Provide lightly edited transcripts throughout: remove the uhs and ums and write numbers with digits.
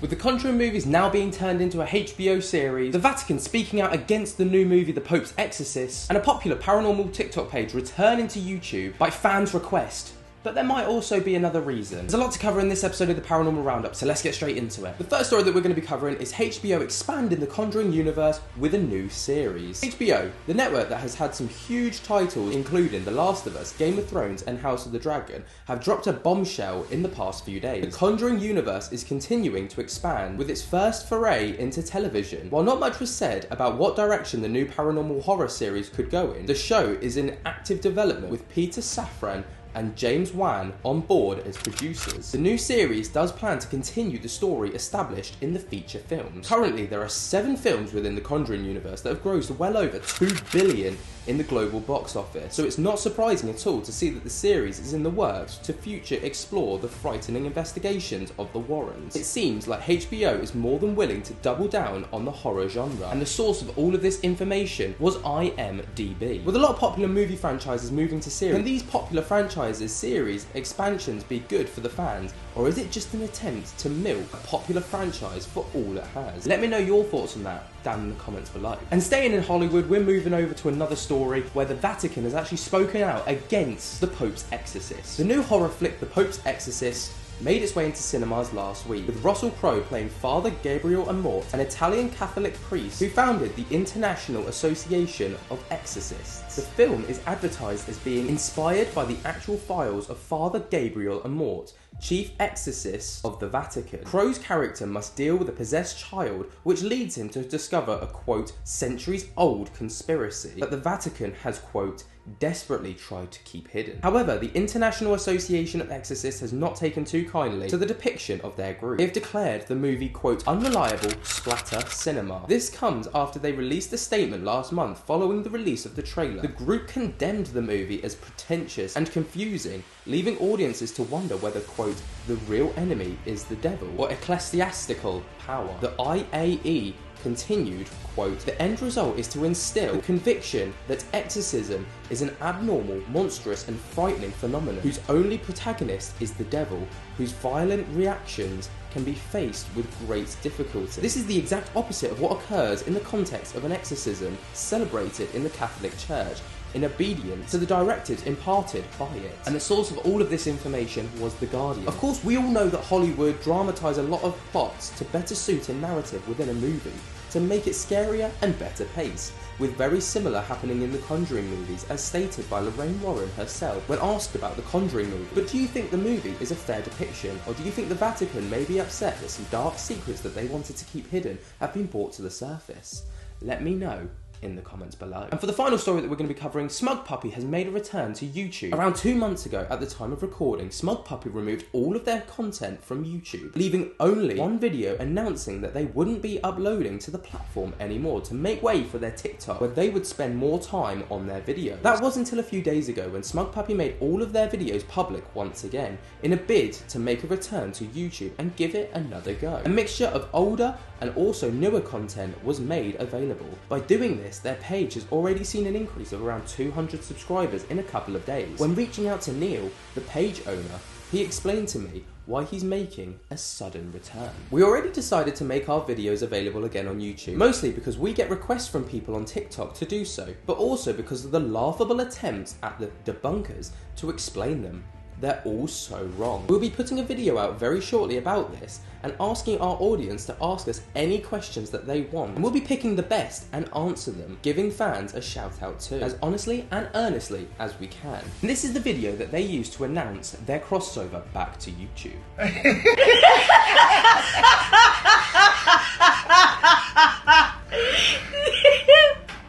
With the Conjuring movies now being turned into a HBO series, the Vatican speaking out against the new movie The Popes Exorcist, and a popular paranormal TikTok page returning to YouTube by fans' request. But there might also be another reason. There's a lot to cover in this episode of the Paranormal Roundup, so let's get straight into it. The first story that we're going to be covering is HBO expanding the Conjuring universe with a new series. HBO, the network that has had some huge titles including The Last of Us, Game of Thrones and House of the Dragon, have dropped a bombshell in the past few days. The Conjuring universe is continuing to expand with its first foray into television. While not much was said about what direction the new paranormal horror series could go in, the show is in active development with Peter Safran and James Wan on board as producers. The new series does plan to continue the story established in the feature films. Currently, there are 7 films within the Conjuring universe that have grossed well over $2 billion in the global box office, so it's not surprising at all to see that the series is in the works to future explore the frightening investigations of the Warrens. It seems like HBO is more than willing to double down on the horror genre, and the source of all of this information was IMDb. With a lot of popular movie franchises moving to series, can these popular franchises series expansions be good for the fans, or is it just an attempt to milk a popular franchise for all it has? Let me know your thoughts on that down in the comments below. And staying in Hollywood, we're moving over to another story where the Vatican has actually spoken out against the Pope's Exorcist. The new horror flick The Pope's Exorcist made its way into cinemas last week, with Russell Crowe playing Father Gabriel Amort, an Italian Catholic priest who founded the International Association of Exorcists. The film is advertised as being inspired by the actual files of Father Gabriel Amort, chief exorcist of the Vatican. Crowe's character must deal with a possessed child, which leads him to discover a, quote, centuries-old conspiracy that the Vatican has, quote, desperately tried to keep hidden. However, the International Association of Exorcists has not taken too kindly to the depiction of their group. They have declared the movie, quote, unreliable splatter cinema. This comes after they released a statement last month following the release of the trailer. The group condemned the movie as pretentious and confusing, leaving audiences to wonder whether, quote, the real enemy is the devil or ecclesiastical power. The IAE continued, quote, the end result is to instill the conviction that exorcism is an abnormal, monstrous and frightening phenomenon whose only protagonist is the devil, whose violent reactions can be faced with great difficulty. This is the exact opposite of what occurs in the context of an exorcism celebrated in the Catholic Church, in obedience to the directives imparted by it. And the source of all of this information was The Guardian. Of course, we all know that Hollywood dramatise a lot of plots to better suit a narrative within a movie, to make it scarier and better paced, with very similar happening in the Conjuring movies, as stated by Lorraine Warren herself when asked about the Conjuring movie. But do you think the movie is a fair depiction, or do you think the Vatican may be upset that some dark secrets that they wanted to keep hidden have been brought to the surface? Let me know in the comments below. And for the final story that we're going to be covering, SmugPuppy has made a return to YouTube. Around 2 months ago, at the time of recording, SmugPuppy removed all of their content from YouTube, leaving only one video announcing that they wouldn't be uploading to the platform anymore to make way for their TikTok, where they would spend more time on their videos. That was until a few days ago when SmugPuppy made all of their videos public once again, in a bid to make a return to YouTube and give it another go. A mixture of older and also newer content was made available. By doing this, their page has already seen an increase of around 200 subscribers in a couple of days. When reaching out to Neil, the page owner, he explained to me why he's making a sudden return. We already decided to make our videos available again on YouTube, mostly because we get requests from people on TikTok to do so, but also because of the laughable attempts at the debunkers to explain them. They're all so wrong. We'll be putting a video out very shortly about this and asking our audience to ask us any questions that they want. And we'll be picking the best and answer them, giving fans a shout out too, as honestly and earnestly as we can. And this is the video that they used to announce their crossover back to YouTube.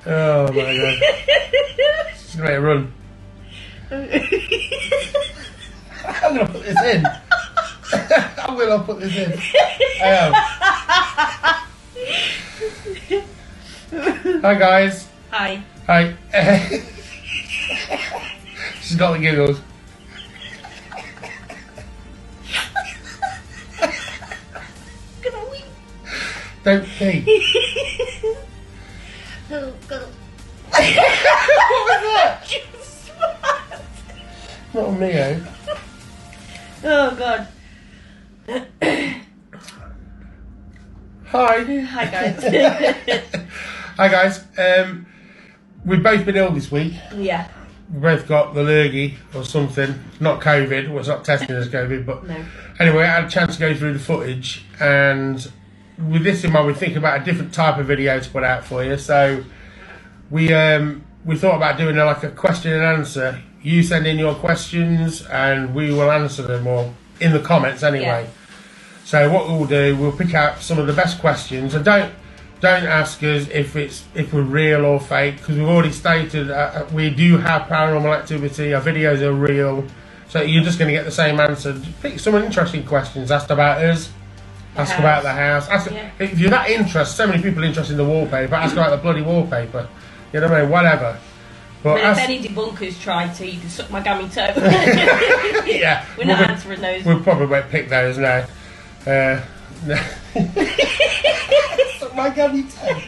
Oh my god. Just gonna make a run. I'm gonna put this in. I will put this in. I am. Hi guys. Hi. Hi. She's got the giggles. Don't pee. Oh god. What was that? Not on me, eh? Oh god. Hi. Hi guys. Hi guys. We've both been ill this week. Yeah. We both got the lurgy or something. Not COVID. Well, it's not testing as COVID, but No. anyway, I had a chance to go through the footage, and with this in mind, we're thinking about a different type of video to put out for you. So we thought about doing like a question and answer. You send in your questions, and we will answer them, or in the comments anyway. Yeah. So what we'll do, we'll pick out some of the best questions, and don't ask us if we're real or fake, because we've already stated we do have paranormal activity. Our videos are real, so you're just going to get the same answer. Pick some interesting questions. Ask about us. Ask about the house. If you're that interested, so many people interested in the wallpaper. Ask about the bloody wallpaper. You know what I mean? Whatever. But if any debunkers try to, you can suck my gammy toe. Yeah, We're not answering those. We'll probably won't pick those now. No. Suck my gammy toe.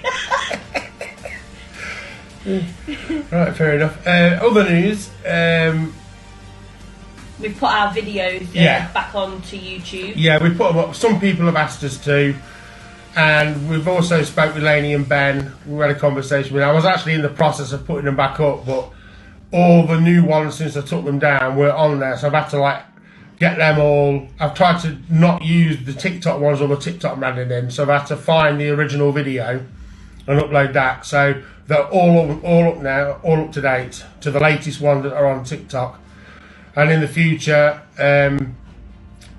Right, fair enough. Other news. We've put our videos back onto YouTube. Yeah, we put them up. Some people have asked us to, and we've also spoke with Lainey and Ben. We had a conversation with them. I was actually in the process of putting them back up, but all the new ones since I took them down were on there, so I've had to get them all. I've tried to not use the TikTok ones or the TikTok I'm adding in, so I've had to find the original video and upload that. So they're all up now, all up to date to the latest ones that are on TikTok. And in the future,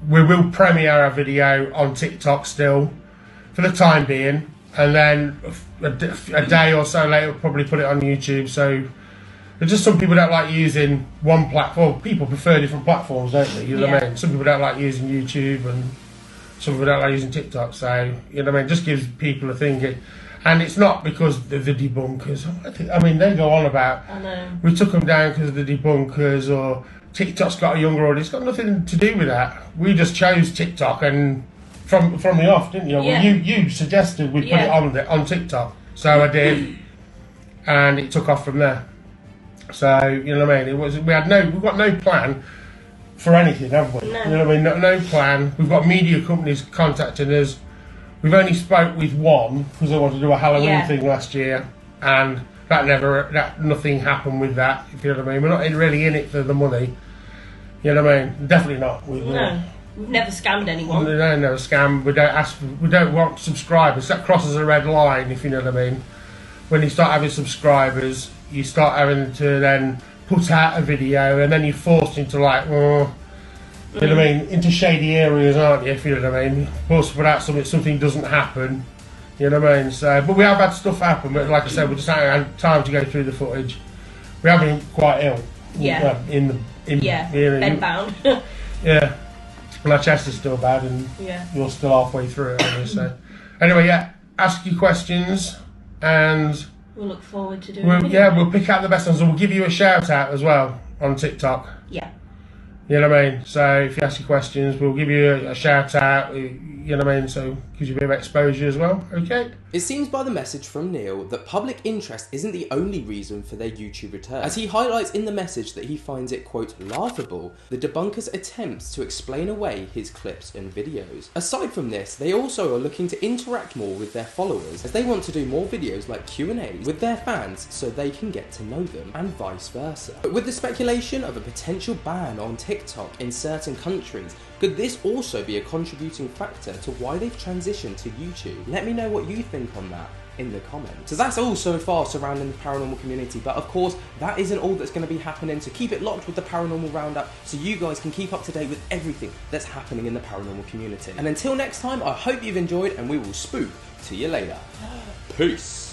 we will premiere our video on TikTok still, for the time being, and then a day or so later, we'll probably put it on YouTube. So there's just some people that like using one platform. People prefer different platforms, don't they? You know what I mean? Some people don't like using YouTube, and some people don't like using TikTok. So, you know what I mean? Just gives people a thinking. And it's not because of the debunkers. I mean, they go on about, I know. We took them down because of the debunkers, or TikTok's got a younger audience. It's got nothing to do with that. We just chose TikTok, and from the off, didn't you? Yeah. Well, you suggested we put it on TikTok, so I did, and it took off from there. So you know what I mean? We've got no plan for anything, have we? No. You know what I mean? No plan. We've got media companies contacting us. We've only spoke with one because they wanted to do a Halloween thing last year, and nothing happened with that. If you know what I mean? We're not really in it for the money. You know what I mean? Definitely not. We've never scammed anyone. No, never scam. We don't want subscribers. That crosses a red line, if you know what I mean. When you start having subscribers, you start having to then put out a video, and then you're forced into you know what I mean, into shady areas, aren't you? If you know what I mean, forced to put out something doesn't happen. You know what I mean? So, but we have had stuff happen. But like I said, we just haven't had time to go through the footage. We have been quite ill. Yeah. Bedbound. Yeah. My chest is still bad, and you're still halfway through it. So, anyway, ask your questions, and we'll look forward to doing it. We'll pick out the best ones, and we'll give you a shout out as well on TikTok. Yeah. You know what I mean? So if you ask your questions, we'll give you a shout out. You know what I mean? So gives you a bit of exposure as well. Okay. It seems by the message from Neil that public interest isn't the only reason for their YouTube return, as he highlights in the message that he finds it, quote, laughable, the debunkers' attempts to explain away his clips and videos. Aside from this, they also are looking to interact more with their followers, as they want to do more videos like Q&As with their fans so they can get to know them, and vice versa. But with the speculation of a potential ban on TikTok in certain countries, could this also be a contributing factor to why they've transitioned to YouTube? Let me know what you think on that in the comments. So that's all so far surrounding the paranormal community, but of course that isn't all that's going to be happening, so keep it locked with the Paranormal Roundup so you guys can keep up to date with everything that's happening in the paranormal community. And until next time, I hope you've enjoyed, and we will spook to you later. Peace.